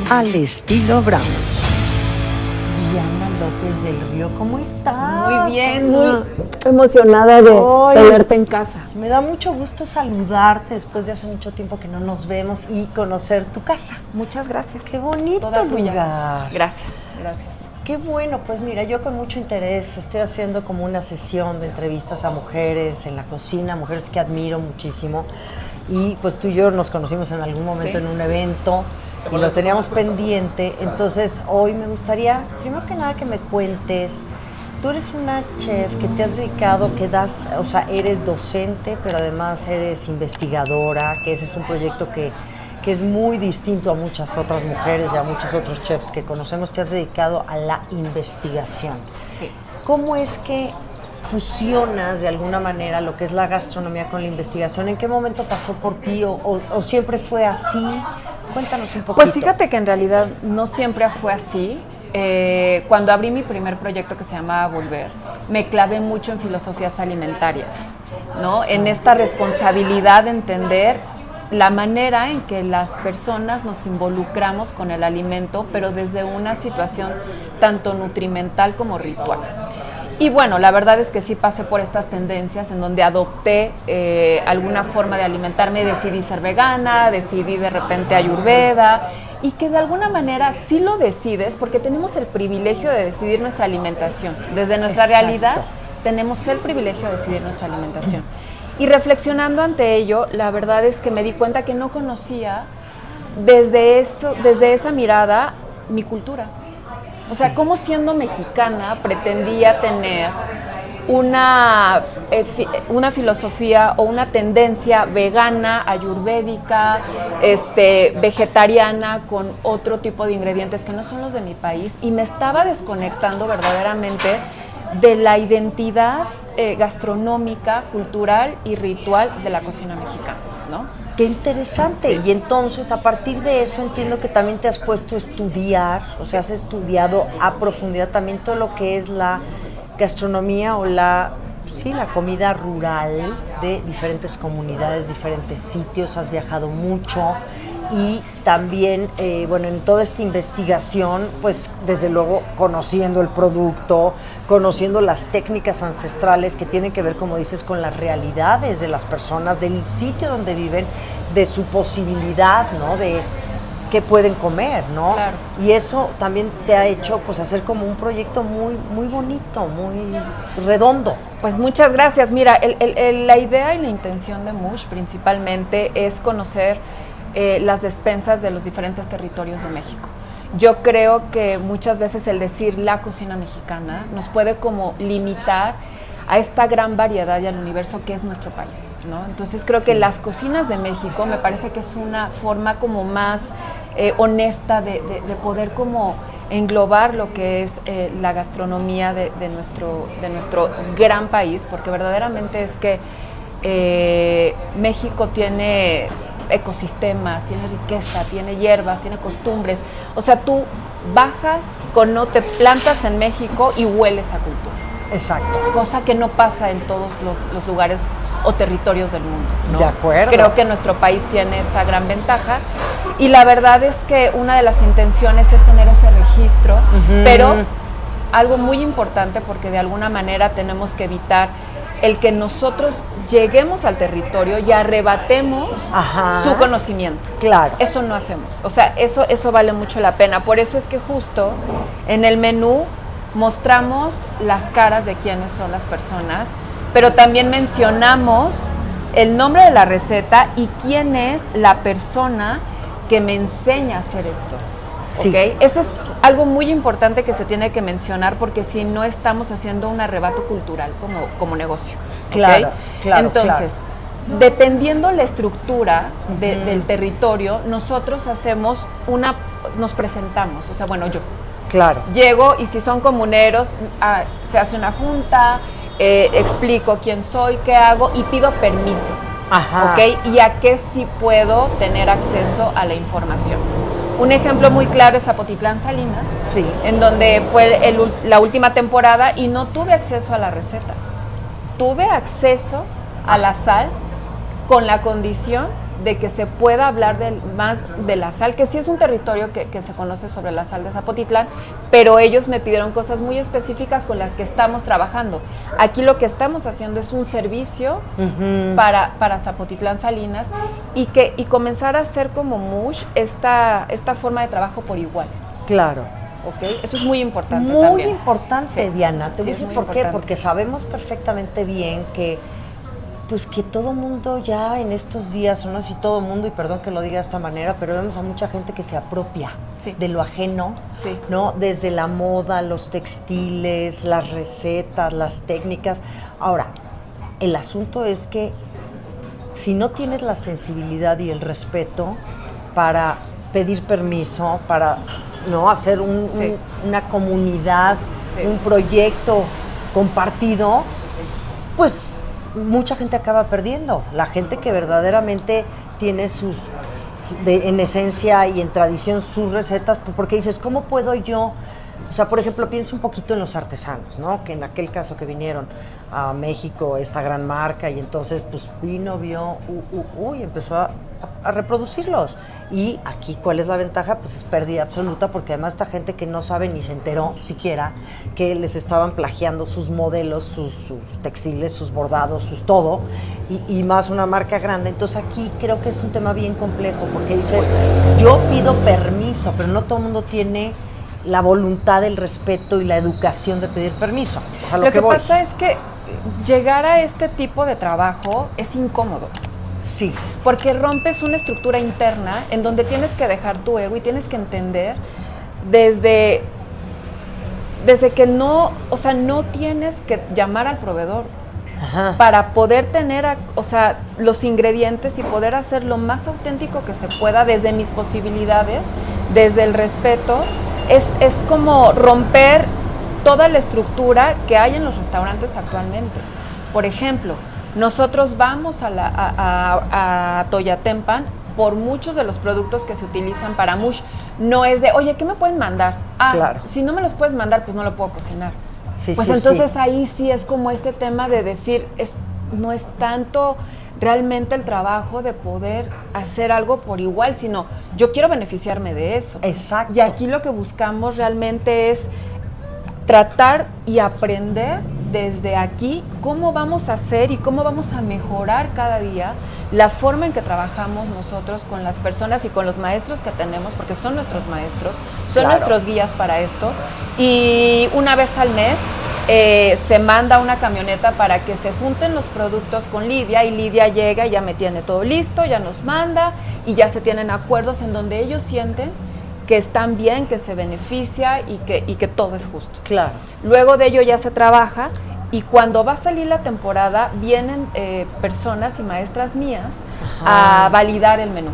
al estilo Brown. Diana López del Río, ¿cómo estás? Muy bien, muy emocionada de tenerte en casa. Me da mucho gusto saludarte después de hace mucho tiempo que no nos vemos y conocer tu casa. Muchas gracias. Qué bonito lugar. Gracias, gracias. Qué bueno, pues mira, yo con mucho interés estoy haciendo como una sesión de entrevistas a mujeres en la cocina, mujeres que admiro muchísimo. Y pues tú y yo nos conocimos en algún momento en un evento y lo teníamos pendiente. Entonces hoy me gustaría, primero que nada, que me cuentes. Tú eres una chef que te has dedicado, que das, o sea, eres docente, pero además eres investigadora, que ese es un proyecto que es muy distinto a muchas otras mujeres y a muchos otros chefs que conocemos. Te has dedicado a la investigación. Sí. ¿Cómo es que fusionas de alguna manera lo que es la gastronomía con la investigación? ¿En qué momento pasó por ti o siempre fue así? Cuéntanos un poquito. Pues fíjate que en realidad no siempre fue así. Cuando abrí mi primer proyecto que se llamaba Volver, me clavé mucho en filosofías alimentarias, ¿no? En esta responsabilidad de entender la manera en que las personas nos involucramos con el alimento, pero desde una situación tanto nutrimental como ritual. Y bueno, la verdad es que sí pasé por estas tendencias en donde adopté alguna forma de alimentarme, decidí ser vegana, decidí de repente ayurveda, y que de alguna manera sí lo decides porque tenemos el privilegio de decidir nuestra alimentación. Desde nuestra realidad tenemos el privilegio de decidir nuestra alimentación. Y reflexionando ante ello, la verdad es que me di cuenta que no conocía desde esa mirada mi cultura. O sea, cómo siendo mexicana pretendía tener una filosofía o una tendencia vegana, ayurvédica, vegetariana, con otro tipo de ingredientes que no son los de mi país, y me estaba desconectando verdaderamente de la identidad gastronómica, cultural y ritual de la cocina mexicana, ¿no? Qué interesante. Sí. Y entonces, a partir de eso, entiendo que también te has puesto a estudiar, o sea, has estudiado a profundidad también todo lo que es la gastronomía o la comida rural de diferentes comunidades, diferentes sitios. Has viajado mucho y también, en toda esta investigación, pues desde luego conociendo el producto, conociendo las técnicas ancestrales que tienen que ver, como dices, con las realidades de las personas, del sitio donde viven, de su posibilidad, ¿no? De qué pueden comer, ¿no? Claro. Y eso también te ha hecho, pues, hacer como un proyecto muy, muy bonito, muy redondo. Pues muchas gracias. Mira, la idea y la intención de Mush principalmente es conocer las despensas de los diferentes territorios de México. Yo creo que muchas veces el decir la cocina mexicana nos puede como limitar a esta gran variedad y al universo que es nuestro país, ¿no? Entonces creo que las cocinas de México me parece que es una forma como más honesta de poder como englobar lo que es la gastronomía de nuestro gran país, porque verdaderamente es que México tiene ecosistemas, tiene riqueza, tiene hierbas, tiene costumbres. O sea, tú bajas, te plantas en México y hueles a cultura. Exacto. Cosa que no pasa en todos los lugares o territorios del mundo, ¿no? De acuerdo. Creo que nuestro país tiene esa gran ventaja y la verdad es que una de las intenciones es tener ese registro, pero algo muy importante, porque de alguna manera tenemos que evitar el que nosotros lleguemos al territorio y arrebatemos su conocimiento. Claro. Eso no hacemos. O sea, eso vale mucho la pena. Por eso es que justo en el menú mostramos las caras de quiénes son las personas, pero también mencionamos el nombre de la receta y quién es la persona que me enseña a hacer esto. Sí. ¿Okay? Eso es algo muy importante que se tiene que mencionar, porque si no estamos haciendo un arrebato cultural como negocio. Claro, ¿Okay? claro. Entonces, dependiendo la estructura del territorio, nosotros nos presentamos, o sea, bueno, yo. Claro. Llego y si son comuneros, se hace una junta, explico quién soy, qué hago y pido permiso. ¿Ok? Y a qué sí puedo tener acceso a la información. Un ejemplo muy claro es Zapotitlán Salinas, sí, en donde fue la última temporada y no tuve acceso a la receta. Tuve acceso a la sal con la condición de que se pueda hablar más de la sal, que sí es un territorio que se conoce sobre la sal de Zapotitlán, pero ellos me pidieron cosas muy específicas con las que estamos trabajando. Aquí lo que estamos haciendo es un servicio para Zapotitlán Salinas y comenzar a hacer como Mush esta forma de trabajo por igual. Claro. ¿Okay? Eso es muy importante muy también. Importante, sí. Diana. Te voy a decir por qué, porque sabemos perfectamente bien que pues que todo mundo ya en estos días, o no sé si todo mundo, y perdón que lo diga de esta manera, pero vemos a mucha gente que se apropia de lo ajeno, ¿no? Desde la moda, los textiles, las recetas, las técnicas. Ahora, el asunto es que si no tienes la sensibilidad y el respeto para pedir permiso, para no hacer una comunidad, un proyecto compartido, pues mucha gente acaba perdiendo. La gente que verdaderamente tiene en esencia y en tradición sus recetas, porque dices, ¿cómo puedo yo? O sea, por ejemplo, pienso un poquito en los artesanos, ¿no? Que en aquel caso que vinieron a México, esta gran marca, y entonces pues vino, vio, y empezó a reproducirlos. Y aquí, ¿cuál es la ventaja? Pues es pérdida absoluta, porque además esta gente que no sabe ni se enteró siquiera que les estaban plagiando sus modelos, sus textiles, sus bordados, sus todo, y más una marca grande. Entonces aquí creo que es un tema bien complejo, porque dices, yo pido permiso, pero no todo el mundo tiene la voluntad, el respeto y la educación de pedir permiso. O sea, lo que pasa es que llegar a este tipo de trabajo es incómodo. Sí. Porque rompes una estructura interna en donde tienes que dejar tu ego y tienes que entender desde que no tienes que llamar al proveedor. Ajá. Para poder tener, los ingredientes y poder hacer lo más auténtico que se pueda desde mis posibilidades, desde el respeto. Es como romper toda la estructura que hay en los restaurantes actualmente. Por ejemplo, nosotros vamos a Toyatempan por muchos de los productos que se utilizan para Mush. No es de, oye, ¿qué me pueden mandar? Claro. Si no me los puedes mandar, pues no lo puedo cocinar. Pues entonces ahí sí es como este tema de decir, no es tanto realmente el trabajo de poder hacer algo por igual, sino yo quiero beneficiarme de eso. Exacto. Y aquí lo que buscamos realmente es tratar y aprender desde aquí cómo vamos a hacer y cómo vamos a mejorar cada día la forma en que trabajamos nosotros con las personas y con los maestros que tenemos, porque son nuestros maestros, son nuestros guías para esto. Y una vez al mes se manda una camioneta para que se junten los productos con Lidia, y Lidia llega y ya me tiene todo listo, ya nos manda y ya se tienen acuerdos en donde ellos sienten que están bien, que se beneficia y que todo es justo. Claro. Luego de ello ya se trabaja, y cuando va a salir la temporada vienen personas y maestras mías a validar el menú.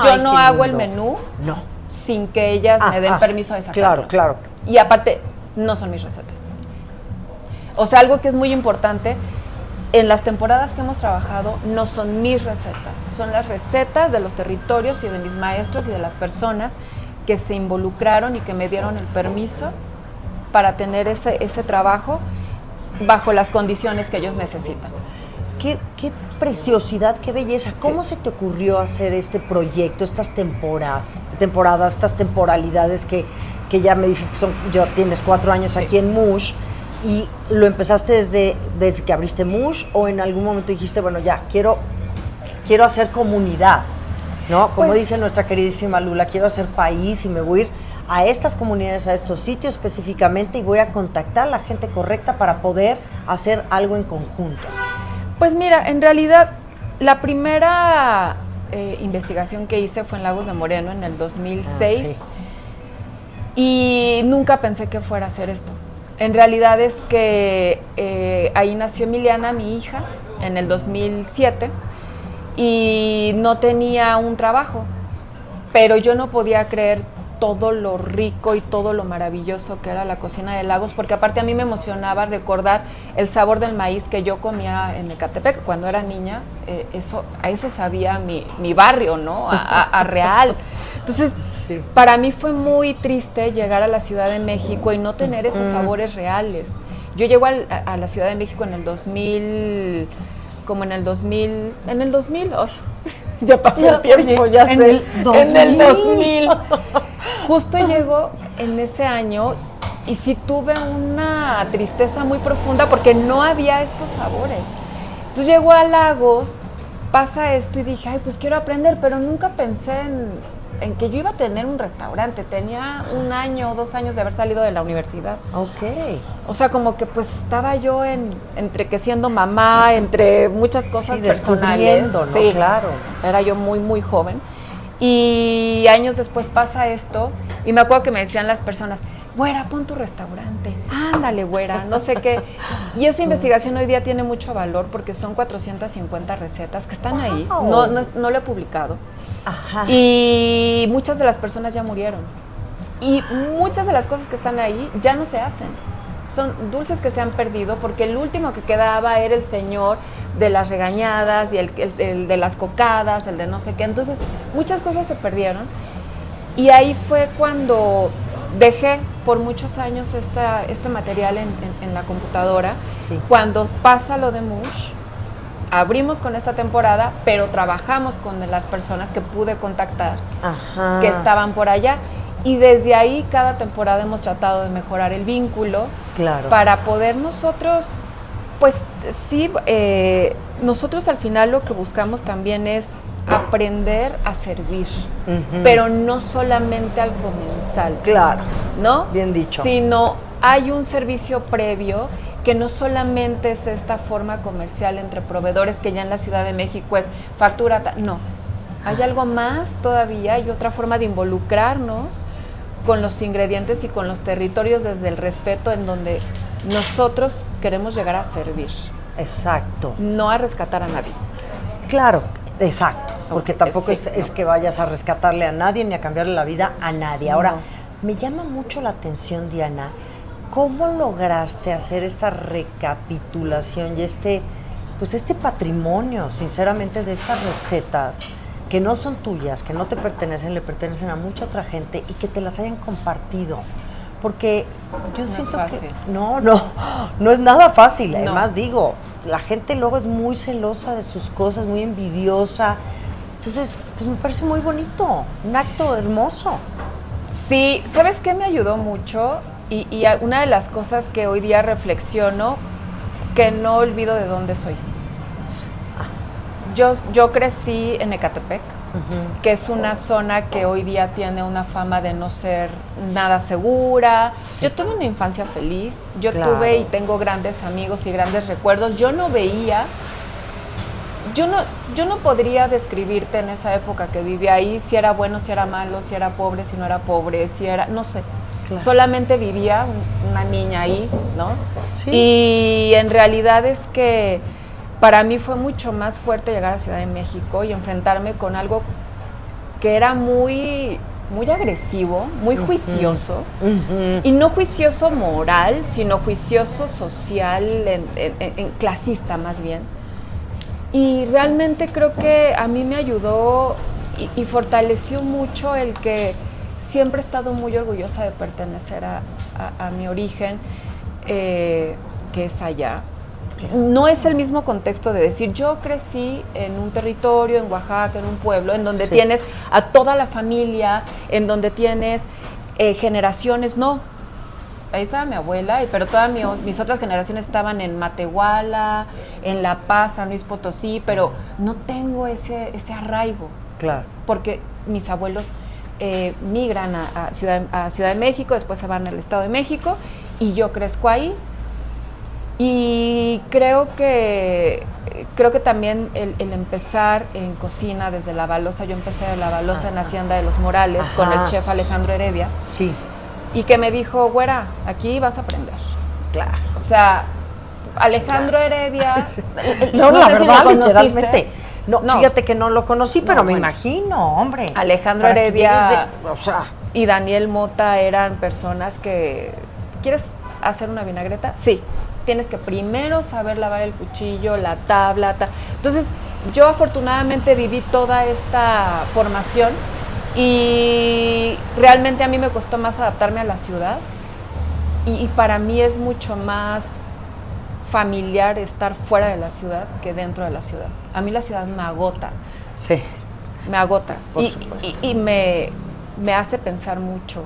Yo no hago el menú sin que ellas me den permiso de sacarlo. Claro. Y aparte, no son mis recetas. O sea, algo que es muy importante, en las temporadas que hemos trabajado no son mis recetas, son las recetas de los territorios y de mis maestros y de las personas que se involucraron y que me dieron el permiso para tener ese trabajo bajo las condiciones que ellos necesitan. Qué preciosidad, qué belleza. ¿Cómo se te ocurrió hacer este proyecto, estas temporadas, estas temporalidades que ya me dices que tienes 4 años aquí en Mush? ¿Y lo empezaste desde que abriste Mush, o en algún momento dijiste, bueno, ya, quiero hacer comunidad, ¿no? Como dice nuestra queridísima Lula, quiero hacer país y me voy a ir a estas comunidades, a estos sitios específicamente, y voy a contactar a la gente correcta para poder hacer algo en conjunto? Pues mira, en realidad, la primera investigación que hice fue en Lagos de Moreno en el 2006, y nunca pensé que fuera a hacer esto. En realidad es que ahí nació Emiliana, mi hija, en el 2007, y no tenía un trabajo, pero yo no podía creer todo lo rico y todo lo maravilloso que era la cocina de Lagos, porque aparte a mí me emocionaba recordar el sabor del maíz que yo comía en Ecatepec cuando era niña. A eso sabía mi barrio, ¿no? A Real. Entonces, para mí fue muy triste llegar a la Ciudad de México y no tener esos sabores reales. Yo llego a la Ciudad de México en el 2000, Ya pasó el tiempo, oye, ya en sé. el 2000. En el 2000. Justo llegó en ese año y sí tuve una tristeza muy profunda porque no había estos sabores. Entonces llego a Lagos, pasa esto y dije, ay, pues quiero aprender, pero nunca pensé en que yo iba a tener un restaurante. Tenía 1 año o 2 años de haber salido de la universidad. Ok. O sea, como que pues estaba yo entre que siendo mamá, entre muchas cosas Sí, personales. descubriendo, ¿no? Sí, Claro. era yo muy, muy joven. Y años después pasa esto y me acuerdo que me decían las personas, güera, pon tu restaurante, ándale, güera, no sé qué. Y esa investigación hoy día tiene mucho valor porque son 450 recetas que están ahí, no lo he publicado. Ajá. Y muchas de las personas ya murieron. Y muchas de las cosas que están ahí ya no se hacen. Son dulces que se han perdido porque el último que quedaba era el señor de las regañadas y el de las cocadas, el de no sé qué. Entonces, muchas cosas se perdieron. Y ahí fue cuando dejé por muchos años este material en la computadora. Sí. Cuando pasa lo de Mush, abrimos con esta temporada, pero trabajamos con las personas que pude contactar, Ajá. que estaban por allá. Y desde ahí, cada temporada hemos tratado de mejorar el vínculo. Claro. Para poder nosotros, pues sí, nosotros al final lo que buscamos también es aprender a servir, pero no solamente al comensal. Claro. ¿No? Bien dicho. Sino hay un servicio previo que no solamente es esta forma comercial entre proveedores que ya en la Ciudad de México es factura, no. Hay algo más todavía, hay otra forma de involucrarnos con los ingredientes y con los territorios desde el respeto en donde nosotros queremos llegar a servir. Exacto. No a rescatar a nadie. Claro, exacto. Porque tampoco sí, es que vayas a rescatarle a nadie ni a cambiarle la vida a nadie. Ahora, No. me llama mucho la atención, Diana, ¿cómo lograste hacer esta recapitulación y este patrimonio, sinceramente, de estas recetas que no son tuyas, que no te pertenecen, le pertenecen a mucha otra gente y que te las hayan compartido? Porque yo No siento es fácil. que no es nada fácil. No. Además, digo, la gente luego es muy celosa de sus cosas, muy envidiosa. Entonces, pues me parece muy bonito, un acto hermoso. Sí, ¿sabes qué me ayudó mucho? Y una de las cosas que hoy día reflexiono, que no olvido de dónde soy. Yo crecí en Ecatepec, que es una zona que hoy día tiene una fama de no ser nada segura. Sí. Yo tuve una infancia feliz, yo Claro. tuve y tengo grandes amigos y grandes recuerdos. Yo no podría describirte en esa época que viví ahí si era bueno, si era malo, si era pobre, si no era pobre, si era, no sé. Claro. Solamente vivía una niña ahí, ¿no? Sí. Y en realidad es que para mí fue mucho más fuerte llegar a Ciudad de México y enfrentarme con algo que era muy, muy agresivo, muy juicioso. Y no juicioso moral, sino juicioso social, clasista más bien. Y realmente creo que a mí me ayudó y fortaleció mucho el que siempre he estado muy orgullosa de pertenecer a mi origen, que es allá. No es el mismo contexto de decir, yo crecí en un territorio, en Oaxaca, en un pueblo, en donde Sí. tienes a toda la familia, en donde tienes generaciones, no. Ahí estaba mi abuela, pero todas mis otras generaciones estaban en Matehuala, en La Paz, San Luis Potosí, pero no tengo ese arraigo, Claro. porque mis abuelos migran a Ciudad de México, después se van al Estado de México, y yo crezco ahí. Y creo que también el empezar en cocina desde La Balosa, yo empecé de La Balosa en Hacienda de los Morales, con el chef Alejandro Heredia, Sí, y que me dijo, güera, aquí vas a aprender. claro. O sea, Alejandro Heredia, No, la sé si verdad, lo conociste. literalmente. No, fíjate que no lo conocí, pero me bueno. imagino, hombre. Alejandro Para que Heredia llegues de- o sea, y Daniel Mota eran personas que, ¿quieres hacer una vinagreta? Sí, tienes que primero saber lavar el cuchillo, la tabla. Entonces, yo afortunadamente viví toda esta formación y realmente a mí me costó más adaptarme a la ciudad y para mí es mucho más familiar estar fuera de la ciudad que dentro de la ciudad. A mí la ciudad me agota. sí. me agota. Por supuesto. Y me hace pensar mucho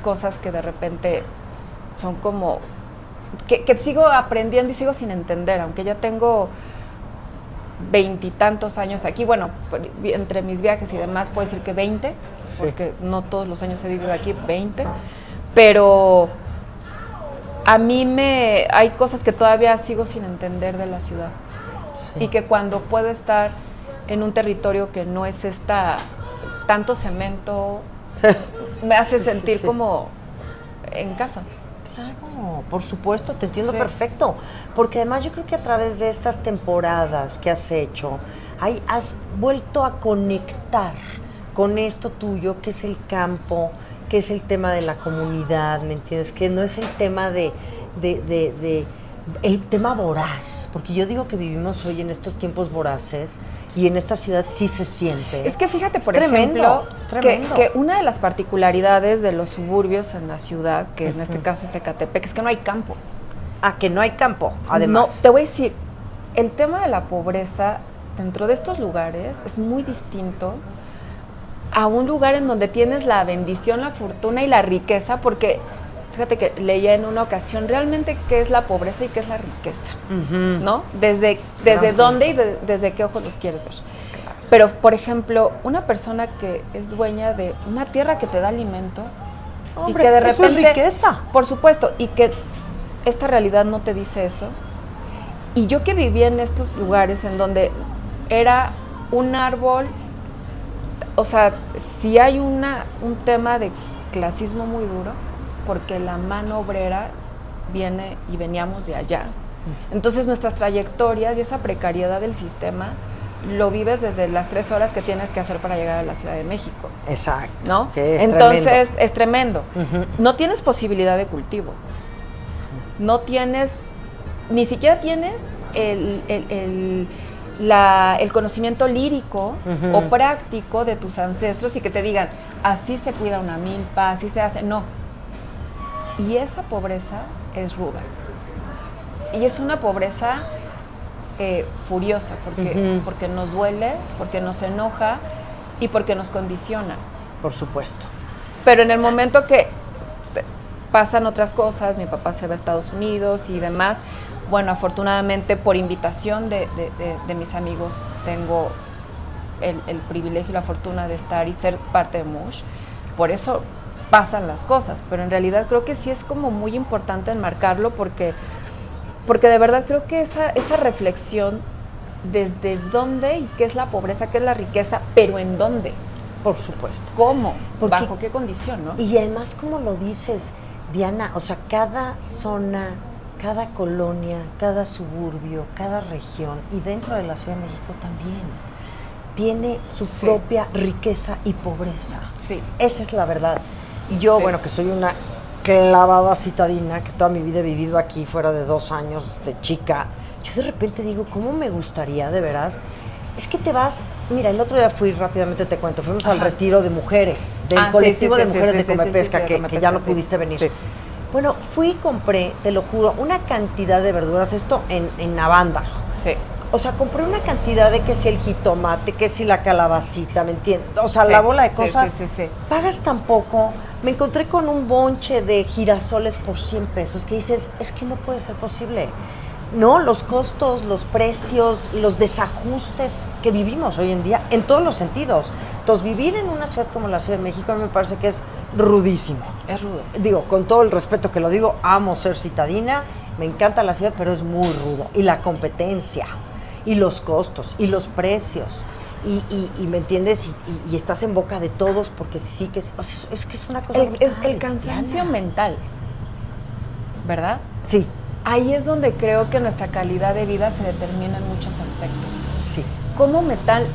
cosas que de repente son como, que sigo aprendiendo y sigo sin entender, aunque ya tengo 20 y tantos años aquí. Bueno, entre mis viajes y demás puedo decir que 20, sí, porque no todos los años he vivido aquí, 20, pero a mí hay cosas que todavía sigo sin entender de la ciudad. Sí. Y que cuando puedo estar en un territorio que no es tanto cemento, me hace sentir como en casa. Claro, por supuesto, te entiendo perfecto, porque además yo creo que a través de estas temporadas que has hecho, has vuelto a conectar con esto tuyo, que es el campo, que es el tema de la comunidad, ¿me entiendes? Que no es el tema el tema voraz, porque yo digo que vivimos hoy en estos tiempos voraces y en esta ciudad sí se siente. Es que fíjate, por ejemplo, que una de las particularidades de los suburbios en la ciudad, que en este caso es Ecatepec, es que no hay campo. Ah, que no hay campo, además. No, te voy a decir, el tema de la pobreza dentro de estos lugares es muy distinto a un lugar en donde tienes la bendición, la fortuna y la riqueza, porque fíjate que leía en una ocasión realmente qué es la pobreza y qué es la riqueza, ¿no? Desde dónde y desde qué ojos los quieres ver. Claro. Pero, por ejemplo, una persona que es dueña de una tierra que te da alimento, hombre, y que de repente, eso es riqueza. Por supuesto, y que esta realidad no te dice eso. Y yo que viví en estos lugares en donde era un árbol, o sea, sí hay un tema de clasismo muy duro, porque la mano obrera viene y veníamos de allá. Entonces nuestras trayectorias y esa precariedad del sistema lo vives desde las 3 horas que tienes que hacer para llegar a la Ciudad de México. Exacto. ¿No? Entonces es tremendo. No tienes posibilidad de cultivo. No tienes, ni siquiera tienes el conocimiento lírico o práctico de tus ancestros y que te digan, así se cuida una milpa, así se hace. No. Y esa pobreza es ruda. Y es una pobreza furiosa, porque nos duele, porque nos enoja y porque nos condiciona. Por supuesto. Pero en el momento que pasan otras cosas, mi papá se va a Estados Unidos y demás, bueno, afortunadamente por invitación de mis amigos tengo el privilegio y la fortuna de estar y ser parte de Mush. Por eso pasan las cosas, pero en realidad creo que sí es como muy importante enmarcarlo porque de verdad creo que esa reflexión desde dónde y qué es la pobreza, qué es la riqueza, pero en dónde. Por supuesto. ¿Cómo? ¿Bajo qué condición, no? Y además, como lo dices, Diana, o sea, cada zona, cada colonia, cada suburbio, cada región, y dentro de la Ciudad de México también, tiene su propia riqueza y pobreza. Sí. Esa es la verdad. Y yo, bueno, que soy una clavada citadina, que toda mi vida he vivido aquí fuera de 2 años de chica, yo de repente digo, ¿cómo me gustaría, de veras? Es que te vas, mira, el otro día fui, rápidamente te cuento, fuimos al retiro de mujeres, del colectivo de mujeres de Comepesca, que ya no pudiste venir. Sí. Bueno, fui y compré, te lo juro, una cantidad de verduras, esto en Avándaro. Sí. O sea, compré una cantidad de que si el jitomate, que si la calabacita, ¿me entiendes? O sea, la bola de cosas. Sí. Pagas tan poco. Me encontré con un bonche de girasoles por 100 pesos que dices, es que no puede ser posible. No, los costos, los precios, los desajustes que vivimos hoy en día, en todos los sentidos. Entonces, vivir en una ciudad como la Ciudad de México a mí me parece que es rudísimo. Es rudo. Digo, con todo el respeto que lo digo, amo ser citadina, me encanta la ciudad, pero es muy rudo. Y la competencia, y los costos, y los precios, y ¿me entiendes? Y estás en boca de todos, porque sí que es que es una cosa brutal. El cansancio mental, ¿verdad? Sí. Ahí es donde creo que nuestra calidad de vida se determina en muchos aspectos. Sí. ¿Cómo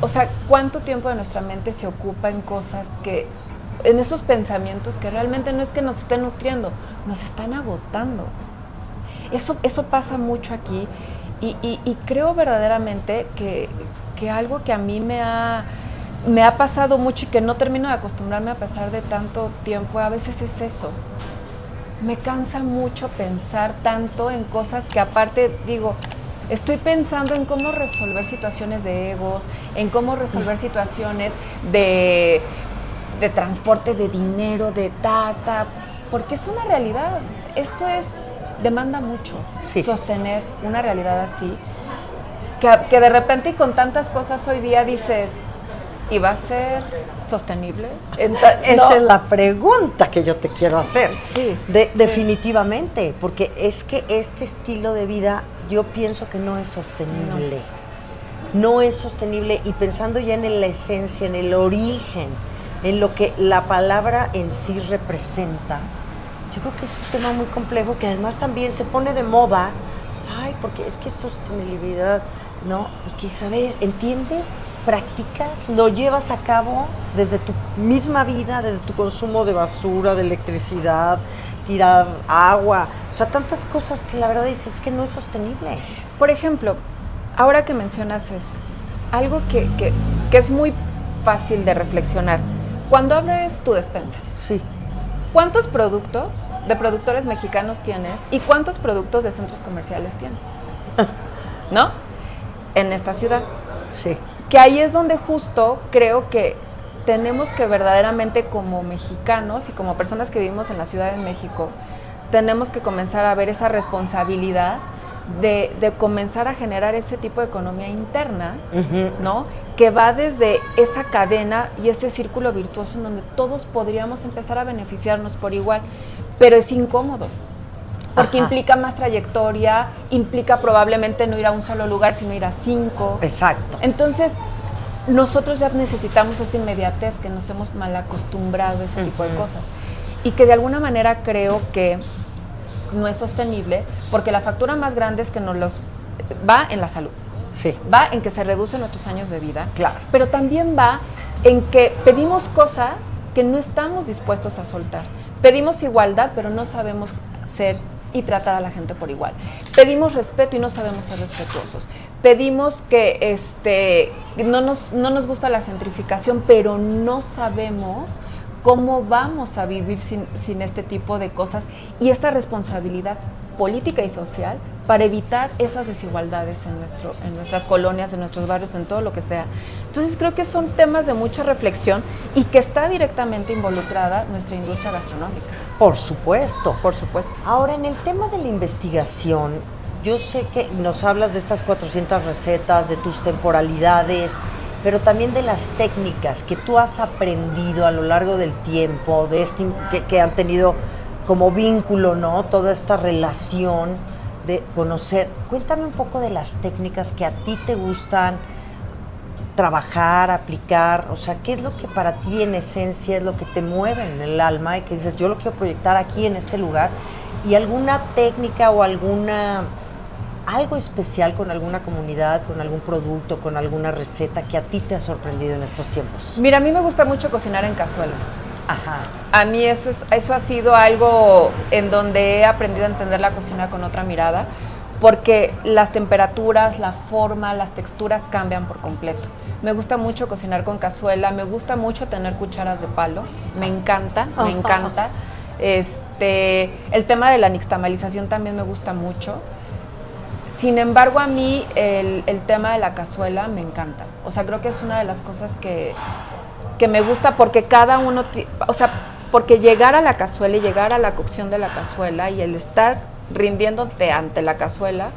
o sea, cuánto tiempo de nuestra mente se ocupa en cosas en esos pensamientos que realmente no es que nos estén nutriendo, nos están agotando? Eso pasa mucho aquí y creo verdaderamente que algo que a mí me ha pasado mucho y que no termino de acostumbrarme a pesar de tanto tiempo, a veces es eso. Me cansa mucho pensar tanto en cosas que aparte digo, Estoy pensando en cómo resolver situaciones de egos, en cómo resolver situaciones de transporte de dinero, de porque es una realidad. Esto demanda mucho sostener una realidad así, que de repente y con tantas cosas hoy día dices, ¿y va a ser sostenible? Esa es la pregunta que yo te quiero hacer. Sí, Definitivamente, porque es que este estilo de vida yo pienso que no es sostenible. No es sostenible, y pensando ya en la esencia, en el origen, en lo que la palabra en sí representa, yo creo que es un tema muy complejo que además también se pone de moda. Ay, porque es que es sostenibilidad, ¿no? Y que, a ver, ¿entiendes? Practicas, lo llevas a cabo desde tu misma vida, desde tu consumo de basura, de electricidad, tirar agua, o sea, tantas cosas que la verdad dices que no es sostenible. Por ejemplo, ahora que mencionas eso, algo que es muy fácil de reflexionar, cuando abres tu despensa, sí, ¿cuántos productos de productores mexicanos tienes y cuántos productos de centros comerciales tienes? ¿No? En esta ciudad. Sí. Que ahí es donde justo creo que tenemos que verdaderamente, como mexicanos y como personas que vivimos en la Ciudad de México, tenemos que comenzar a ver esa responsabilidad de comenzar a generar ese tipo de economía interna, ¿no? Que va desde esa cadena y ese círculo virtuoso en donde todos podríamos empezar a beneficiarnos por igual, pero es incómodo. Porque implica más trayectoria, implica probablemente no ir a un solo lugar, sino ir a 5. Exacto. Entonces, nosotros ya necesitamos esta inmediatez, que nos hemos mal acostumbrado a ese tipo de cosas. Y que de alguna manera creo que no es sostenible, porque la factura más grande es que va en la salud. Sí. Va en que se reducen nuestros años de vida. Claro. Pero también va en que pedimos cosas que no estamos dispuestos a soltar. Pedimos igualdad, pero no sabemos ser y tratar a la gente por igual. Pedimos respeto y no sabemos ser respetuosos. Pedimos que no nos gusta la gentrificación, pero no sabemos cómo vamos a vivir sin este tipo de cosas y esta responsabilidad política y social para evitar esas desigualdades en nuestras colonias, en nuestros barrios, en todo lo que sea. Entonces creo que son temas de mucha reflexión y que está directamente involucrada nuestra industria gastronómica. Por supuesto. Por supuesto. Ahora, en el tema de la investigación, yo sé que nos hablas de estas 400 recetas, de tus temporalidades, pero también de las técnicas que tú has aprendido a lo largo del tiempo, que han tenido como vínculo, ¿no? Toda esta relación de conocer. Cuéntame un poco de las técnicas que a ti te gustan trabajar, aplicar, o sea, ¿qué es lo que para ti en esencia es lo que te mueve en el alma y que dices, yo lo quiero proyectar aquí en este lugar? ¿Y alguna técnica o algo especial con alguna comunidad, con algún producto, con alguna receta que a ti te ha sorprendido en estos tiempos? Mira, a mí me gusta mucho cocinar en cazuelas. Ajá. A mí eso ha sido algo en donde he aprendido a entender la cocina con otra mirada, porque las temperaturas, la forma, las texturas cambian por completo. Me gusta mucho cocinar con cazuela, me gusta mucho tener cucharas de palo, me encanta, me encanta. El tema de la nixtamalización también me gusta mucho. Sin embargo, a mí el tema de la cazuela me encanta. O sea, creo que es una de las cosas que me gusta, porque cada uno, porque llegar a la cazuela y llegar a la cocción de la cazuela y el estar rindiéndote ante la cazuela,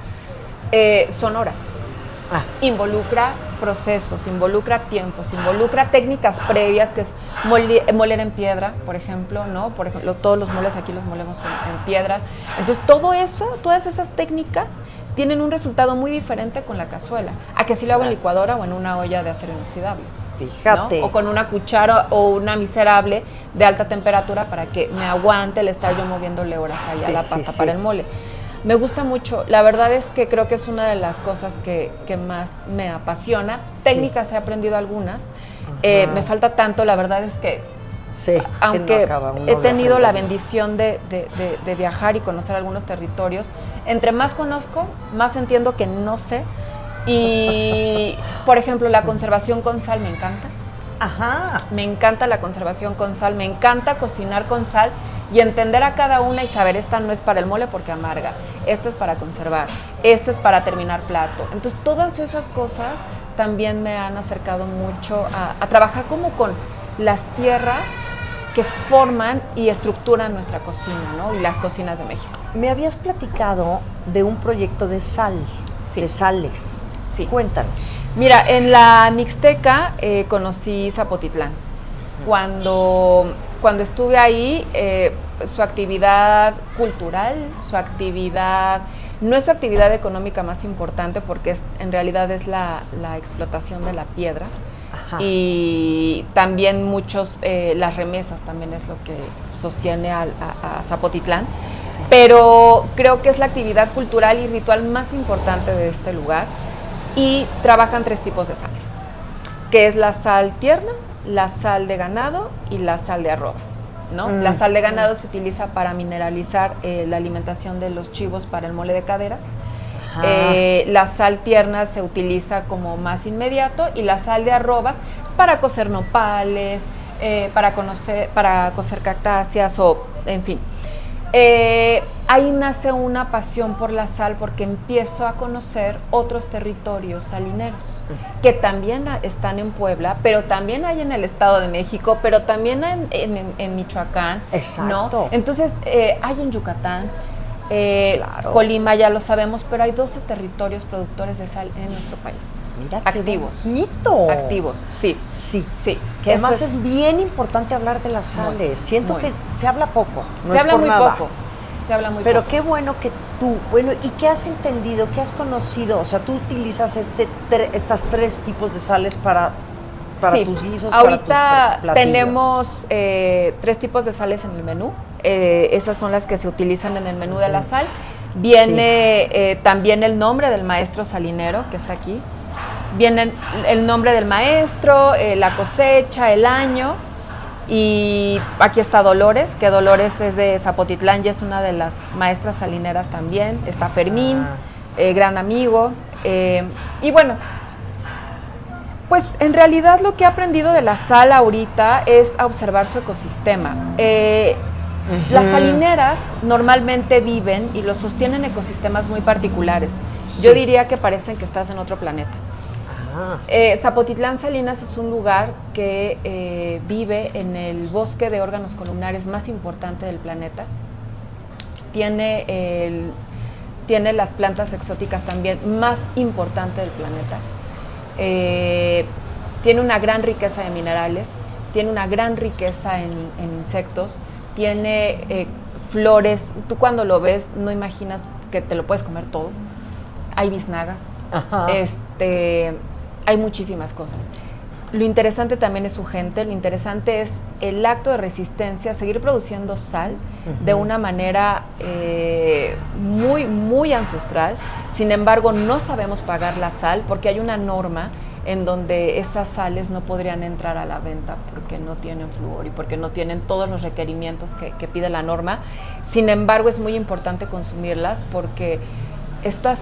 son horas. Involucra procesos, involucra tiempos, involucra técnicas previas, que es moler en piedra, por ejemplo, ¿no? Por ejemplo, todos los moles aquí los molemos en piedra. Entonces, todo eso, todas esas técnicas tienen un resultado muy diferente con la cazuela, a que si lo hago en licuadora o en una olla de acero inoxidable. Fíjate. ¿No? O con una cuchara o una miserable de alta temperatura para que me aguante el estar yo moviéndole horas allá a la pasta para el mole. Me gusta mucho. La verdad es que creo que es una de las cosas que más me apasiona. Técnicas he aprendido algunas. Me falta tanto, la verdad es que aunque he tenido la bendición de viajar y conocer algunos territorios, entre más conozco, más entiendo que no sé. Y, por ejemplo, la conservación con sal me encanta. Ajá. Me encanta la conservación con sal, me encanta cocinar con sal y entender a cada una y saber, esta no es para el mole porque amarga, esta es para conservar, esta es para terminar plato. Entonces todas esas cosas también me han acercado mucho a trabajar como con las tierras que forman y estructuran nuestra cocina, ¿no? Y las cocinas de México. Me habías platicado de un proyecto de sal, Sí. de sales. Sí. Cuéntanos. Mira, en la Mixteca conocí Zapotitlán. Cuando estuve ahí, su actividad cultural, no es su actividad económica más importante porque en realidad es la explotación de la piedra. Ajá. Y también las remesas también es lo que sostiene a Zapotitlán. Sí. Pero creo que es la actividad cultural y ritual más importante de este lugar. Y trabajan 3 tipos de sales, que es la sal tierna, la sal de ganado y la sal de arrobas, ¿no? La sal de ganado se utiliza para mineralizar la alimentación de los chivos para el mole de caderas. La sal tierna se utiliza como más inmediato y la sal de arrobas para cocer nopales, para cocer cactáceas o en fin. Ahí nace una pasión por la sal porque empiezo a conocer otros territorios salineros que también están en Puebla, pero también hay en el Estado de México, pero también en Michoacán, Exacto. ¿no? Entonces hay en Yucatán, Claro. Colima ya lo sabemos, pero hay 12 territorios productores de sal en nuestro país. Mira qué activos. bonito. Activos, sí. Sí. Sí. Que Eso además es bien importante hablar de las sales. Muy, Siento muy. que se habla poco. No se es habla por muy nada. poco. Se habla muy Pero poco. qué bueno que tú, ¿y qué has entendido? ¿Qué has conocido? O sea, tú utilizas estas 3 tipos de sales para Sí. tus guisos, Ahorita para tus platillos. tenemos 3 tipos de sales en el menú. Esas son las que se utilizan en el menú de la sal. Viene también el nombre del maestro salinero que está aquí. Viene el nombre del maestro, la cosecha, el año. Y aquí está Dolores, que Dolores es de Zapotitlán y es una de las maestras salineras también. Está Fermín, gran amigo. Y bueno, pues en realidad lo que he aprendido de la sal ahorita es a observar su ecosistema. Las salineras normalmente viven y los sostienen ecosistemas muy particulares. Sí. Yo diría que parecen que estás en otro planeta. Ah, Zapotitlán Salinas es un lugar que vive en el bosque de órganos columnares más importante del planeta. Tiene las plantas exóticas también más importante del planeta. Tiene una gran riqueza de minerales, tiene una gran riqueza en insectos, tiene flores. Tú cuando lo ves no imaginas que te lo puedes comer todo. Hay biznagas. ajá. Hay muchísimas cosas. Lo interesante también es su gente, lo interesante es el acto de resistencia, seguir produciendo sal de una manera muy, muy ancestral. Sin embargo, no sabemos pagar la sal porque hay una norma en donde esas sales no podrían entrar a la venta porque no tienen flúor y porque no tienen todos los requerimientos que pide la norma. Sin embargo, es muy importante consumirlas porque estas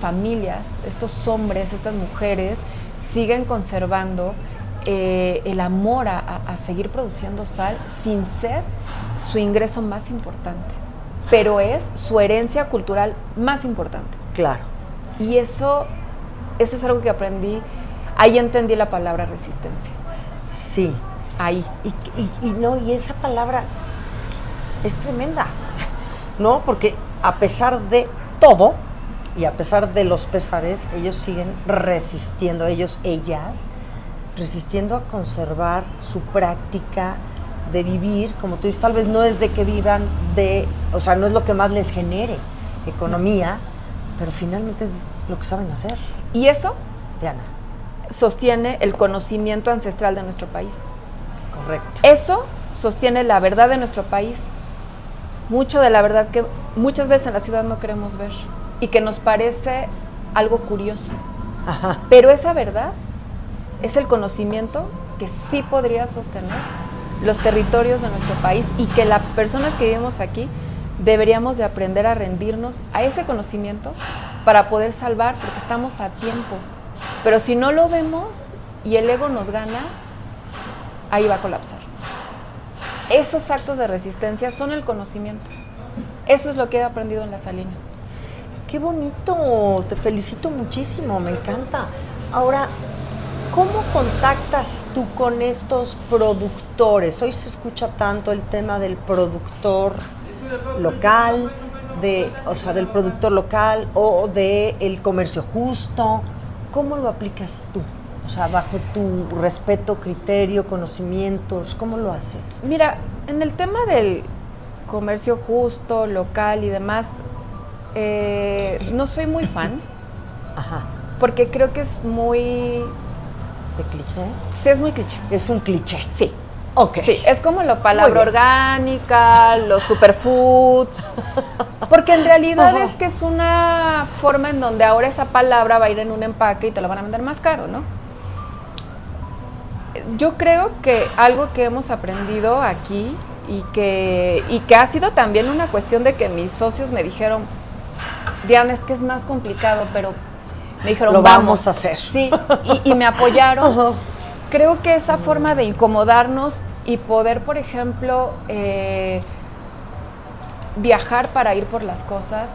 familias, estos hombres, estas mujeres siguen conservando el amor a seguir produciendo sal sin ser su ingreso más importante, pero es su herencia cultural más importante. Claro. Y eso es algo que aprendí, ahí entendí la palabra resistencia, Sí. ahí. Y esa palabra es tremenda, ¿no? Porque a pesar de todo y a pesar de los pesares, ellos siguen resistiendo, ellas, resistiendo a conservar su práctica de vivir, como tú dices, tal vez no es de que vivan o sea, no es lo que más les genere economía, pero finalmente es lo que saben hacer. Y eso Diana, sostiene el conocimiento ancestral de nuestro país. correcto. Eso sostiene la verdad de nuestro país. Mucho de la verdad que muchas veces en la ciudad no queremos ver y que nos parece algo curioso. Ajá. Pero esa verdad es el conocimiento que sí podría sostener los territorios de nuestro país y que las personas que vivimos aquí deberíamos de aprender a rendirnos a ese conocimiento para poder salvar, porque estamos a tiempo. Pero si no lo vemos y el ego nos gana, ahí va a colapsar. esos actos de resistencia son el conocimiento. Eso es lo que he aprendido en las Salinas. Qué bonito, te felicito muchísimo, me encanta. Ahora, ¿cómo contactas tú con estos productores? Hoy se escucha tanto el tema del productor local, del productor local o del comercio justo. ¿Cómo lo aplicas tú? O sea, bajo tu respeto, criterio, conocimientos, ¿cómo lo haces? Mira, en el tema del comercio justo, local y demás, no soy muy fan. Ajá. Porque creo que es muy... ¿De cliché? Sí, es muy cliché. Es un cliché. Sí. Ok. Sí, es como la palabra orgánica, los superfoods, porque en realidad es que es una forma en donde ahora esa palabra va a ir en un empaque y te la van a vender más caro, ¿no? Yo creo que algo que hemos aprendido aquí y que ha sido también una cuestión de que mis socios me dijeron, Diana, es que es más complicado, pero me dijeron, lo vamos a hacer. Sí, y me apoyaron. Creo que esa forma de incomodarnos y poder, por ejemplo, viajar para ir por las cosas,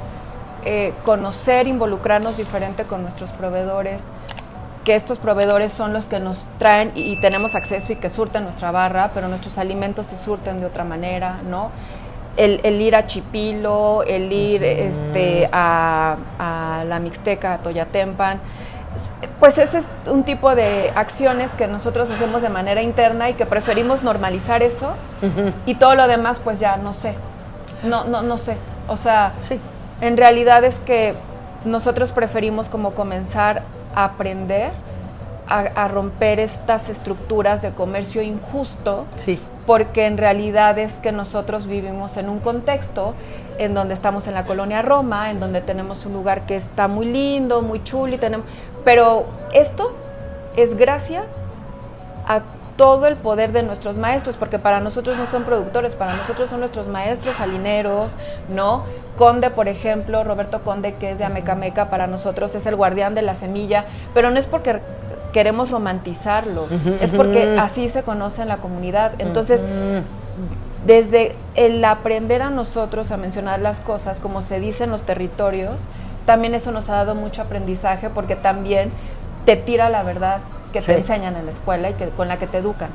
conocer, involucrarnos diferente con nuestros proveedores, que estos proveedores son los que nos traen y tenemos acceso y que surten nuestra barra, pero nuestros alimentos se surten de otra manera, ¿no? El ir a Chipilo, el ir a la Mixteca, a Toyatempan, pues ese es un tipo de acciones que nosotros hacemos de manera interna y que preferimos normalizar eso y todo lo demás pues ya no sé, no sé, o sea, sí. En realidad es que nosotros preferimos como comenzar a aprender a romper estas estructuras de comercio injusto, sí. Porque en realidad es que nosotros vivimos en un contexto en donde estamos en la colonia Roma, en donde tenemos un lugar que está muy lindo, muy chulo, pero esto es gracias a todo el poder de nuestros maestros, porque para nosotros no son productores, para nosotros son nuestros maestros salineros, ¿no? Conde, por ejemplo, Roberto Conde, que es de Amecameca, para nosotros es el guardián de la semilla, pero no es porque queremos romantizarlo, es porque así se conoce en la comunidad. Entonces, desde el aprender a nosotros a mencionar las cosas como se dice en los territorios, también eso nos ha dado mucho aprendizaje, porque también te tira la verdad que te enseñan en la escuela y con la que te educan.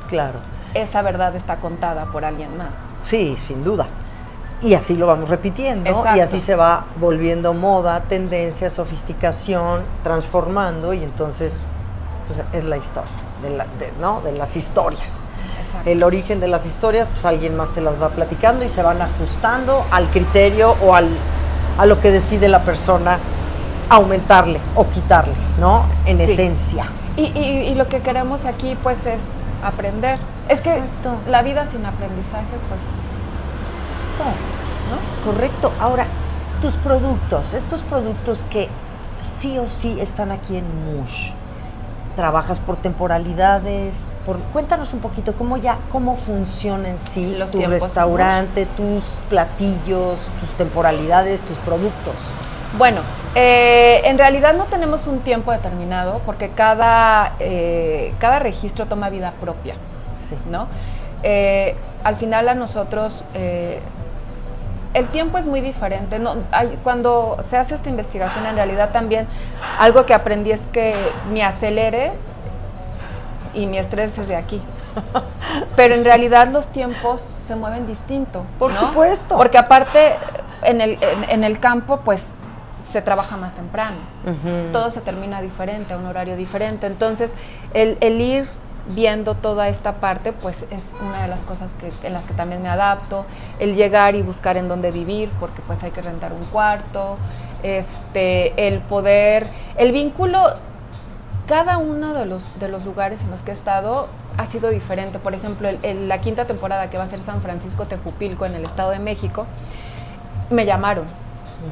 Claro. Esa verdad está contada por alguien más. Sí, sin duda. Y así lo vamos repitiendo. Exacto. Y así se va volviendo moda, tendencia, sofisticación, transformando, y entonces pues, es la historia, de las historias. Exacto. El origen de las historias, pues alguien más te las va platicando y se van ajustando al criterio o a lo que decide la persona aumentarle o quitarle, ¿no? En esencia. Y lo que queremos aquí, pues, es aprender. Es que la vida sin aprendizaje, pues, ¿no? Correcto. Ahora, tus productos, estos productos que sí o sí están aquí en Mush, ¿trabajas por temporalidades? Cuéntanos un poquito cómo funciona en sí tu restaurante, tus platillos, tus temporalidades, tus productos. Bueno, en realidad no tenemos un tiempo determinado, porque cada registro toma vida propia, sí. ¿No? Al final a nosotros el tiempo es muy diferente, ¿no? Cuando se hace esta investigación, en realidad también algo que aprendí es que me acelere y mi estrés es de aquí. Pero en realidad los tiempos se mueven distinto, Por ¿no? supuesto. Porque aparte en el campo, pues, se trabaja más temprano. Todo se termina diferente, a un horario diferente. Entonces, el ir viendo toda esta parte, pues es una de las cosas en las que también me adapto. El llegar y buscar en dónde vivir, porque pues hay que rentar un cuarto. El poder, el vínculo, cada uno de los lugares en los que he estado ha sido diferente. Por ejemplo, la quinta temporada, que va a ser San Francisco Tejupilco, en el Estado de México, me llamaron.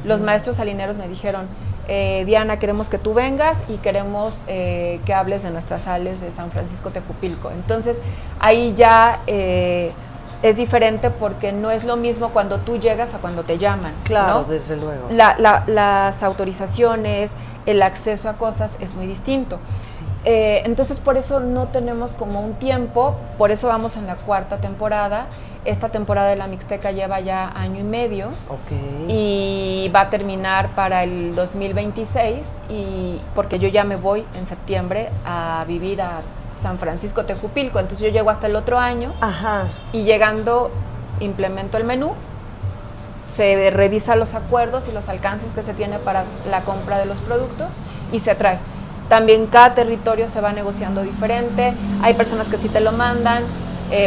Los maestros salineros me dijeron, Diana, queremos que tú vengas y queremos que hables de nuestras sales de San Francisco Tejupilco. Entonces, ahí ya es diferente, porque no es lo mismo cuando tú llegas a cuando te llaman. Claro, ¿no? Desde luego. Las autorizaciones, el acceso a cosas es muy distinto. Sí. Entonces por eso no tenemos como un tiempo, por eso vamos en la 4ª temporada. Esta temporada de la Mixteca lleva ya año y medio. Ok. Y va a terminar para el 2026, porque yo ya me voy en septiembre a vivir a San Francisco Tejupilco, entonces yo llego hasta el otro año. Ajá. Y llegando implemento el menú, se revisa los acuerdos y los alcances que se tiene para la compra de los productos y se trae. También cada territorio se va negociando diferente, hay personas que sí te lo mandan,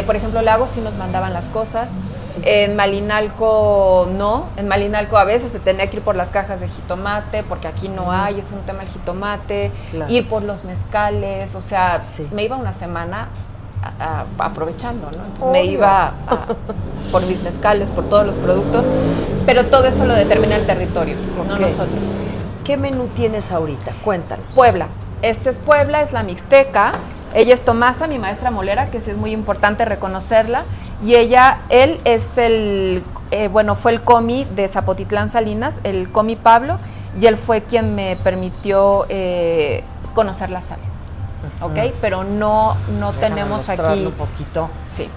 por ejemplo, Lagos sí nos mandaban las cosas, sí. En Malinalco no, en Malinalco a veces se tenía que ir por las cajas de jitomate, porque aquí no hay, es un tema el jitomate, claro. Ir por los mezcales, o sea, sí. Me iba una semana aprovechando, ¿no? Entonces me iba por mis mezcales, por todos los productos, pero todo eso lo determina el territorio, no nosotros. ¿Qué menú tienes ahorita? Cuéntanos. Puebla. Este es Puebla, es la Mixteca. Ella es Tomasa, mi maestra molera, que sí es muy importante reconocerla. Y él es fue el comi de Zapotitlán Salinas, el comi Pablo, y él fue quien me permitió conocer la sal. ¿Ok? Pero no tenemos aquí... un poquito. Sí.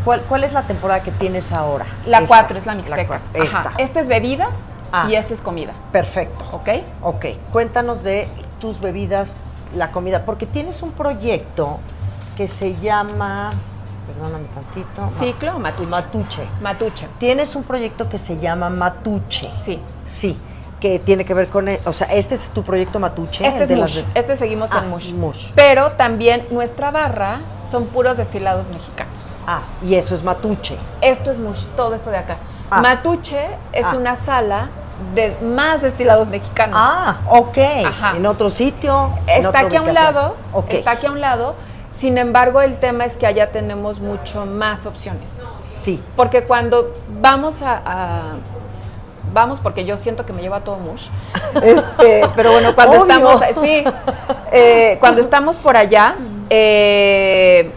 ¿Cuál es la temporada que tienes ahora? La 4 es la Mixteca. Esta. Este es bebidas y este es comida. Perfecto. ¿Ok? Ok. Cuéntanos de tus bebidas, la comida, porque tienes un proyecto que se llama... Perdóname tantito. ¿Ciclo o Matuche? Matuche. Matuche. Tienes un proyecto que se llama Matuche. Sí. Sí. Que tiene que ver con, o sea, este es tu proyecto Matuche. Este es Mush, este seguimos en Mush. Pero también nuestra barra son puros destilados mexicanos. Y eso es Matuche. Esto es Mush, todo esto de acá. Matuche es una sala de más destilados mexicanos. Ok. Ajá. En otro sitio. Está aquí a un lado. Okay. Está aquí a un lado. Sin embargo, el tema es que allá tenemos mucho más opciones. Sí. Porque cuando vamos vamos, porque yo siento que me lleva todo Mush. Pero bueno, cuando estamos, cuando estamos por allá, te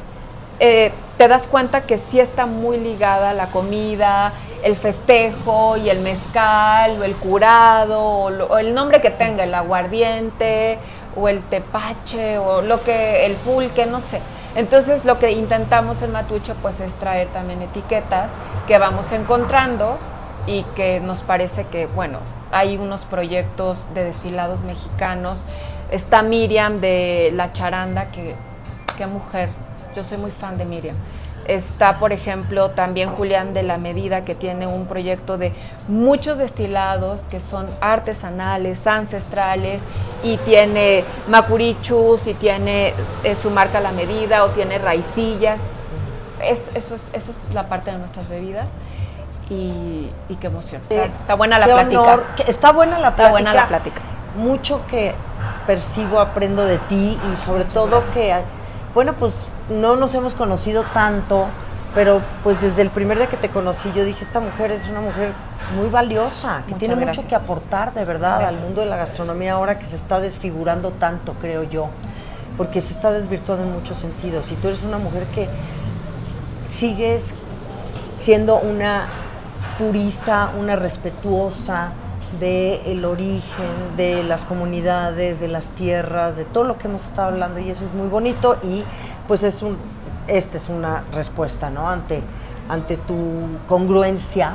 das cuenta que sí está muy ligada la comida, el festejo y el mezcal, o el curado, o el nombre que tenga, el aguardiente, o el tepache, o el pulque, no sé. Entonces, lo que intentamos en Matuche, pues, es traer también etiquetas que vamos encontrando y que nos parece que, bueno, hay unos proyectos de destilados mexicanos. Está Miriam de La Charanda, qué mujer, yo soy muy fan de Miriam. Está, por ejemplo, también Julián de La Medida, que tiene un proyecto de muchos destilados que son artesanales, ancestrales, y tiene macurichus, y tiene su marca La Medida, o tiene raicillas. Eso es la parte de nuestras bebidas. Y qué emoción. Está buena la plática. Honor. Está buena la plática. Está buena la plática. Mucho que percibo, aprendo de ti, y sobre todo que, bueno, pues no nos hemos conocido tanto, pero pues desde el primer día que te conocí yo dije, esta mujer es una mujer muy valiosa, que tiene mucho que aportar de verdad al mundo de la gastronomía ahora que se está desfigurando tanto, creo yo, porque se está desvirtuando en muchos sentidos, y tú eres una mujer que sigues siendo una purista, una respetuosa del origen, de las comunidades, de las tierras, de todo lo que hemos estado hablando, y eso es muy bonito, y pues esta es una respuesta, ¿no? Ante tu congruencia.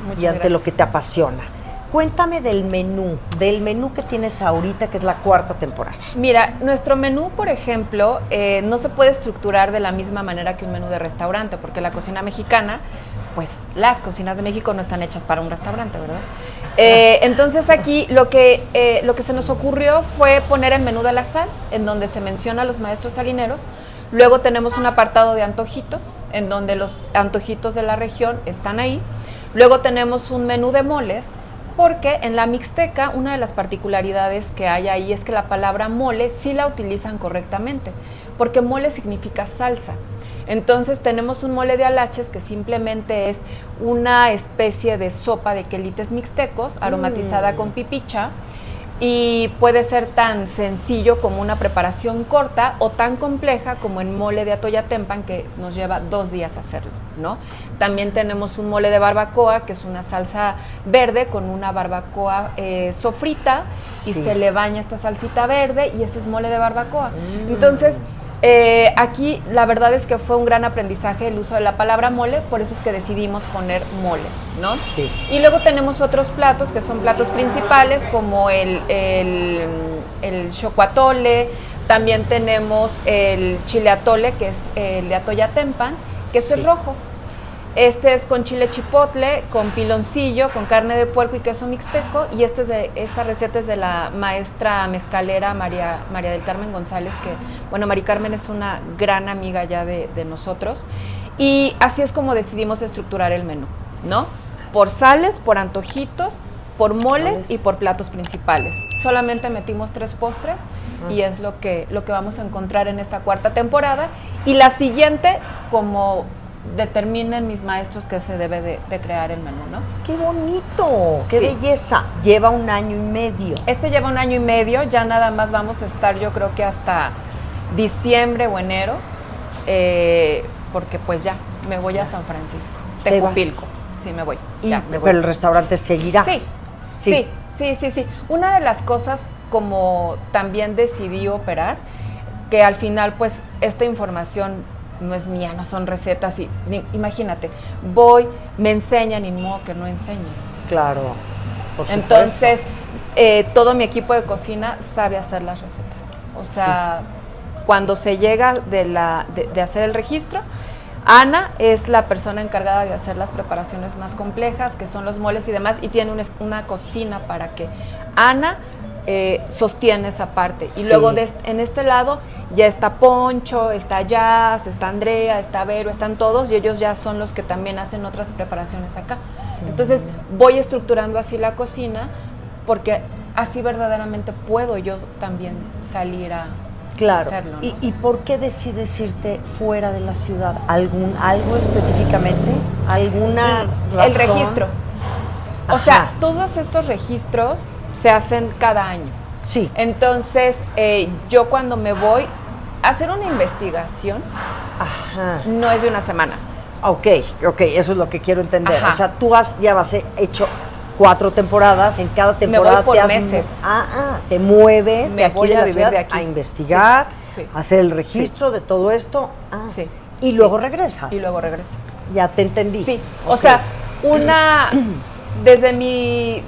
Muchas y ante gracias. Lo que te apasiona. Cuéntame del menú que tienes ahorita, que es la 4ª temporada. Mira, nuestro menú, por ejemplo, no se puede estructurar de la misma manera que un menú de restaurante, porque la cocina mexicana, pues las cocinas de México no están hechas para un restaurante, ¿verdad? Entonces aquí lo que se nos ocurrió fue poner el menú de la sal, en donde se menciona a los maestros salineros. Luego tenemos un apartado de antojitos, en donde los antojitos de la región están ahí. Luego tenemos un menú de moles, porque en la Mixteca una de las particularidades que hay ahí es que la palabra mole sí la utilizan correctamente, porque mole significa salsa. Entonces tenemos un mole de alaches que simplemente es una especie de sopa de quelites mixtecos aromatizada con pipicha, y puede ser tan sencillo como una preparación corta o tan compleja como el mole de atoyatempan, que nos lleva 2 días hacerlo, ¿no? También tenemos un mole de barbacoa, que es una salsa verde con una barbacoa sofrita, y se le baña esta salsita verde, y ese es mole de barbacoa. Entonces, aquí la verdad es que fue un gran aprendizaje el uso de la palabra mole, por eso es que decidimos poner moles, ¿no? Sí. Y luego tenemos otros platos que son platos principales, como el xocoatole. También tenemos el chile atole, que es el de atoyatempan, que este es rojo. Este es con chile chipotle, con piloncillo, con carne de puerco y queso mixteco, y esta receta es de la maestra mezcalera María del Carmen González, que, bueno, Mari Carmen es una gran amiga ya de nosotros, y así es como decidimos estructurar el menú, ¿no? Por sales, por antojitos, por moles y por platos principales. Solamente metimos 3 postres y es lo que vamos a encontrar en esta 4ª temporada, y la siguiente, como determinen mis maestros, que se debe de crear el menú, ¿no? ¡Qué bonito! ¡Qué belleza! Lleva 1 año y medio. Este lleva 1 año y medio, ya nada más vamos a estar, yo creo que hasta diciembre o enero, porque pues ya me voy a San Francisco, Tejupilco. Sí, me voy. Pero el restaurante seguirá. Sí. Una de las cosas, como también decidí operar, que al final pues esta información no es mía, no son recetas, imagínate, me enseñan y no que no enseñan. Claro, por supuesto. Entonces, todo mi equipo de cocina sabe hacer las recetas. O sea, cuando se llega de hacer el registro, Ana es la persona encargada de hacer las preparaciones más complejas, que son los moles y demás, y tiene una cocina para que Ana sostiene esa parte. Y luego en este lado ya está Poncho, está Jazz, está Andrea, está Vero, están todos, y ellos ya son los que también hacen otras preparaciones acá. Entonces voy estructurando así la cocina, porque así verdaderamente puedo yo también salir a hacerlo, ¿no? ¿Y por qué decides irte fuera de la ciudad? ¿Algo específicamente? ¿Alguna razón? El registro. O sea, todos estos registros se hacen cada año. Sí. Entonces, yo cuando me voy a hacer una investigación, no es de una semana. Ok, eso es lo que quiero entender. O sea, tú has hecho 4 temporadas, en cada temporada me voy por meses. Te mueves de aquí voy de a la vivir ciudad de aquí. a investigar, a hacer el registro de todo esto. Y luego regresas. Y luego regreso. Ya te entendí. Sí, o sea, desde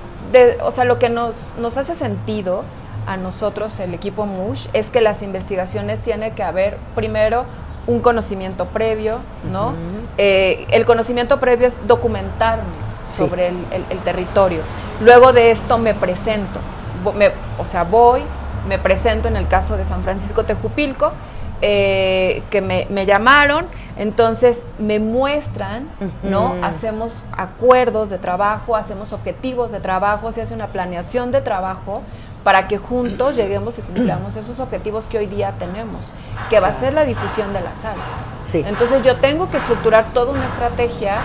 o sea, lo que nos hace sentido a nosotros, el equipo Mush, es que las investigaciones tiene que haber primero un conocimiento previo, ¿no? El conocimiento previo es documentarme sobre el territorio. Luego de esto me presento, me presento en el caso de San Francisco Tejupilco, que me llamaron, entonces me muestran, ¿no? Hacemos acuerdos de trabajo, hacemos objetivos de trabajo, se hace una planeación de trabajo para que juntos lleguemos y cumplamos esos objetivos que hoy día tenemos, que va a ser la difusión de la sal. Entonces yo tengo que estructurar toda una estrategia,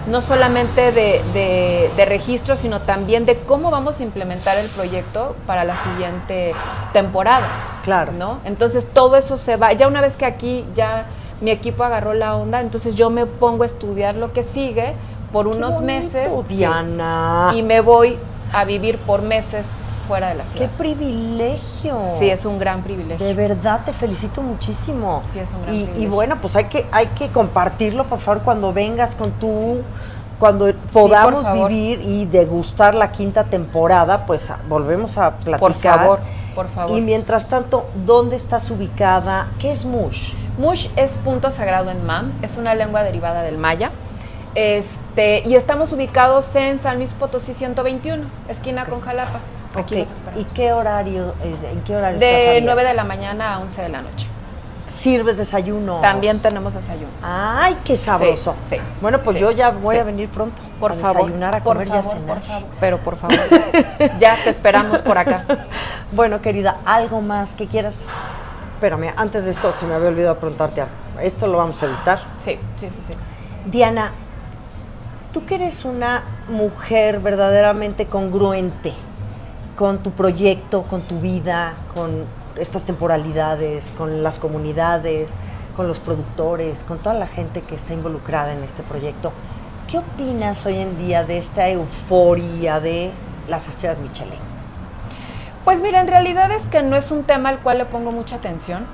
no solamente de registro, sino también de cómo vamos a implementar el proyecto para la siguiente temporada. Claro. ¿No? Entonces todo eso se va, ya una vez que aquí ya mi equipo agarró la onda, entonces yo me pongo a estudiar lo que sigue por unos meses. Diana. Y me voy a vivir por meses fuera de la ciudad. ¡Qué privilegio! Sí, es un gran privilegio. De verdad, te felicito muchísimo. Sí, es un gran privilegio. Y bueno, pues hay que compartirlo, por favor, cuando vengas cuando podamos vivir y degustar la 5ª temporada, pues volvemos a platicar. Por favor. Y mientras tanto, ¿dónde estás ubicada? ¿Qué es Mush? Mush es punto sagrado en mam, es una lengua derivada del maya. Y estamos ubicados en San Luis Potosí 121, esquina con Jalapa. Aquí los esperamos. ¿Y en qué horario estás abierto? De 9 de la mañana a 11 de la noche. ¿Sirves desayuno? También tenemos desayunos. ¡Ay, qué sabroso! Sí. Bueno, pues yo ya voy a venir pronto. Por favor. Desayunar, a comer y a cenar. Por favor. Pero por favor, ya te esperamos por acá. Bueno, querida, ¿algo más que quieras? Espérame, antes de esto se me había olvidado preguntarte algo. Esto lo vamos a editar. Sí. Diana, tú que eres una mujer verdaderamente congruente con tu proyecto, con tu vida, con estas temporalidades, con las comunidades, con los productores, con toda la gente que está involucrada en este proyecto. ¿Qué opinas hoy en día de esta euforia de las estrellas Michelin? Pues mira, en realidad es que no es un tema al cual le pongo mucha atención,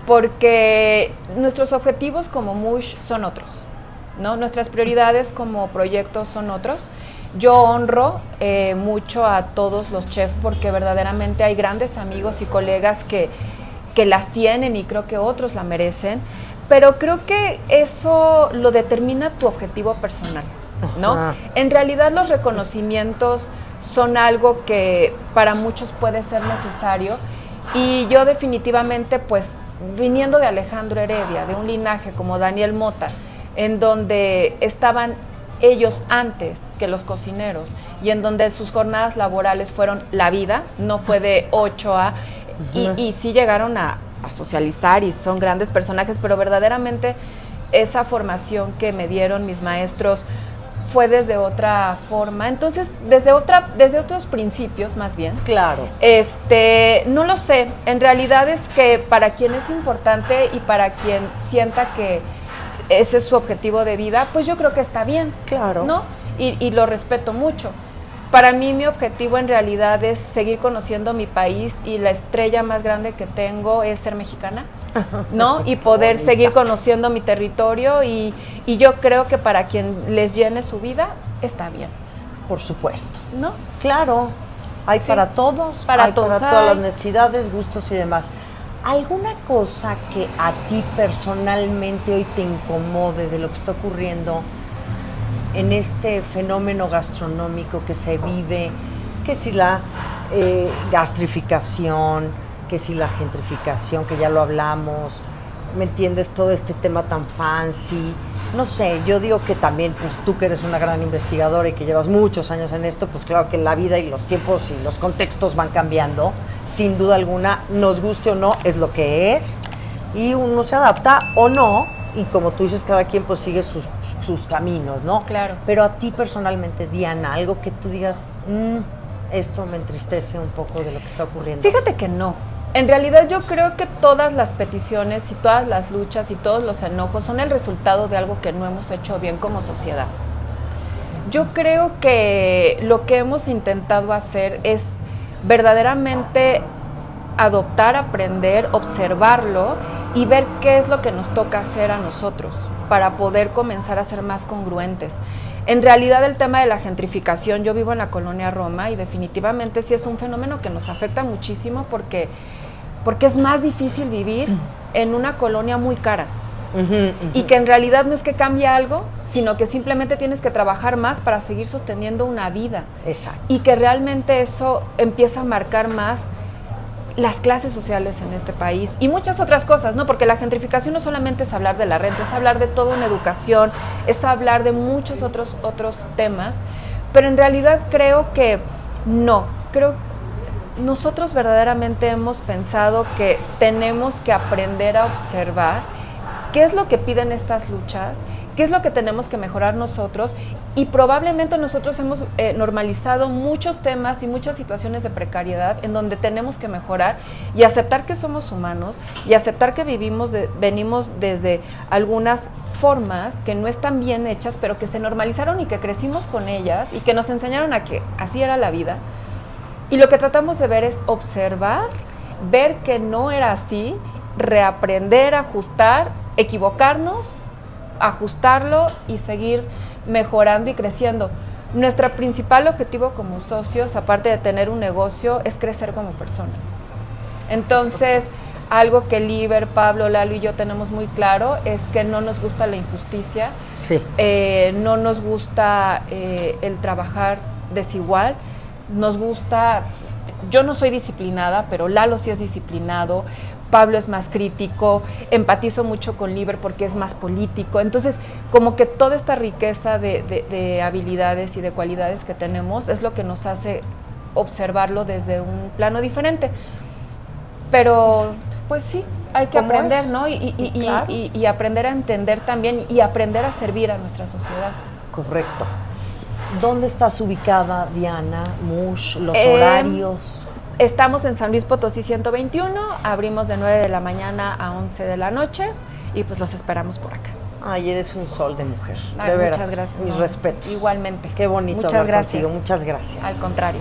porque nuestros objetivos como Mush son otros, ¿no? Nuestras prioridades como proyectos son otros. Yo honro mucho a todos los chefs porque verdaderamente hay grandes amigos y colegas que las tienen y creo que otros la merecen, pero creo que eso lo determina tu objetivo personal, ¿no? Ajá. En realidad los reconocimientos son algo que para muchos puede ser necesario y yo definitivamente, pues, viniendo de Alejandro Heredia, de un linaje como Daniel Mota, en donde estaban ellos antes que los cocineros y en donde sus jornadas laborales fueron la vida, no fue de 8 a... Y sí llegaron a socializar y son grandes personajes, pero verdaderamente esa formación que me dieron mis maestros fue desde otra forma, entonces desde otros principios más bien. Claro. No lo sé, en realidad es que para quien es importante y para quien sienta que ese es su objetivo de vida, pues yo creo que está bien. Claro. ¿No? Y lo respeto mucho. Para mí mi objetivo en realidad es seguir conociendo mi país y la estrella más grande que tengo es ser mexicana, ¿no? Y poder seguir conociendo mi territorio y yo creo que para quien les llene su vida, está bien. Por supuesto. ¿No? Claro, hay sí, para todos, para hay todos, para todas las necesidades, gustos y demás. ¿Alguna cosa que a ti personalmente hoy te incomode de lo que está ocurriendo en este fenómeno gastronómico que se vive, que si la gastrificación, que si la gentrificación, que ya lo hablamos, ¿me entiendes? Todo este tema tan fancy, no sé, yo digo que también, pues tú que eres una gran investigadora y que llevas muchos años en esto, pues claro que la vida y los tiempos y los contextos van cambiando, sin duda alguna, nos guste o no, es lo que es, y uno se adapta o no, y como tú dices, cada quien pues sigue sus caminos, ¿no? Claro. Pero a ti personalmente, Diana, algo que tú digas, esto me entristece un poco de lo que está ocurriendo. Fíjate que no. En realidad yo creo que todas las peticiones y todas las luchas y todos los enojos son el resultado de algo que no hemos hecho bien como sociedad. Yo creo que lo que hemos intentado hacer es verdaderamente adoptar, aprender, observarlo y ver qué es lo que nos toca hacer a nosotros para poder comenzar a ser más congruentes. En realidad el tema de la gentrificación, yo vivo en la colonia Roma y definitivamente sí es un fenómeno que nos afecta muchísimo porque es más difícil vivir en una colonia muy cara. Y que en realidad no es que cambie algo, sino que simplemente tienes que trabajar más para seguir sosteniendo una vida. Exacto. Y que realmente eso empieza a marcar más las clases sociales en este país y muchas otras cosas, ¿no? Porque la gentrificación no solamente es hablar de la renta, es hablar de toda una educación, es hablar de muchos otros temas, pero en realidad creo que no, nosotros verdaderamente hemos pensado que tenemos que aprender a observar qué es lo que piden estas luchas, qué es lo que tenemos que mejorar nosotros y probablemente nosotros hemos normalizado muchos temas y muchas situaciones de precariedad en donde tenemos que mejorar y aceptar que somos humanos y aceptar que venimos desde algunas formas que no están bien hechas pero que se normalizaron y que crecimos con ellas y que nos enseñaron a que así era la vida y lo que tratamos de ver es observar, ver que no era así, reaprender, ajustar, equivocarnos, ajustarlo y seguir mejorando y creciendo. Nuestro principal objetivo como socios, aparte de tener un negocio, es crecer como personas. Entonces, algo que Liber, Pablo, Lalo y yo tenemos muy claro es que no nos gusta la injusticia, sí. No nos gusta el trabajar desigual, nos gusta, yo no soy disciplinada, pero Lalo sí es disciplinado, Pablo es más crítico, empatizo mucho con Liber porque es más político, entonces como que toda esta riqueza de habilidades y de cualidades que tenemos es lo que nos hace observarlo desde un plano diferente, pero pues sí, hay que aprender, es? ¿no? Y aprender a entender también y aprender a servir a nuestra sociedad. Correcto. ¿Dónde estás ubicada, Diana Mush? ¿Los horarios? Estamos en San Luis Potosí 121, abrimos de 9 de la mañana a 11 de la noche y pues los esperamos por acá. Ay, eres un sol de mujer. Ay, de veras. muchas gracias. Mis respetos. Igualmente. Qué bonito muchas hablar gracias. contigo. Muchas gracias. Al contrario.